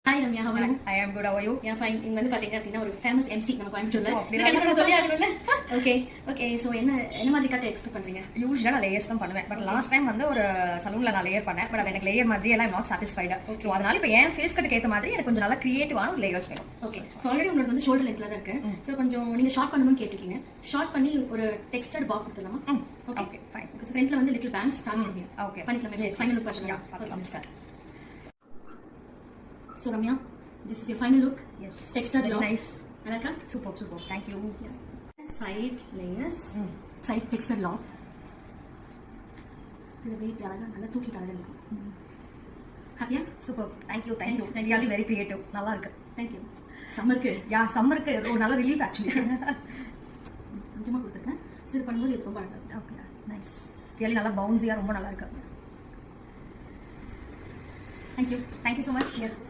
Hi Ramya, how are you? I am good. How are you? Yeah, fine. இங்க வந்து பாத்தீங்க அப்படின்னா ஒரு ஃபேமஸ் MC நம்ம கோயம்புத்தூர்ல. அப்படி கண்டிப்பா சொல்லி ஆகணும்ல. ஓகே சோ என்ன மாதிரி கட் எக்ஸ்பெக்ட் பண்றீங்க? யூசுவலா நான் லேயர்ஸ் தான் பண்ணுவேன். பட் லாஸ்ட் டைம் வந்து ஒரு சலூன்ல நான் லேயர் பண்ணேன். பட் அது எனக்கு லேயர் மாதிரி எல்லாம் நாட் சாட்டிஸ்ஃபைடு. சோ அதனால இப்போ என் ஃபேஸ் கட்டுக்கு ஏத்த மாதிரி எனக்கு கொஞ்சம் நல்லா கிரியேட்டிவான ஒரு லேயர்ஸ் வேணும். ஓகே சோ ஆல்ரெடி உங்களுக்கு வந்து ஷோல்டர் லென்த்ல தான் இருக்கு. சோ கொஞ்சம் நீங்க ஷார்ட் பண்ணனும்னு கேட்டிருக்கீங்க. ஷார்ட் பண்ணி ஒரு டெக்ஸ்டர்ட் பாப் கொடுத்துடலாமா? Okay fine. சோ ஃப்ரண்ட்ல வந்து லிட்டில் பேண்ட் ஸ்டார்ட் பண்ணுங்க. ஓகே பண்ணிக்கலாம். ஃபைனல் லுக் பாருங்க. பார்க்கலாம். Start. So Ramya, this is your final look. Yes. Textured Very look. nice. Alaka? Super. Thank you. Yeah. Side layers. Side textured lock. So the way alaka nalla thooki alaka irukum. Happy? Super. Thank you. Really very creative. நல்லா இருக்கு. Thank you. சம்மருக்கு. யா சம்மருக்கு ஒரு நல்ல relief actually. கொஞ்சமா கொடுத்துருக்கேன். So இது பண்ணும்போது இது ரொம்ப அழகா இருக்கு. Okay nice. ரியலி நல்லா பவுன்சியா ரொம்ப நல்லா இருக்கு. Thank you. Thank you so much. Yeah.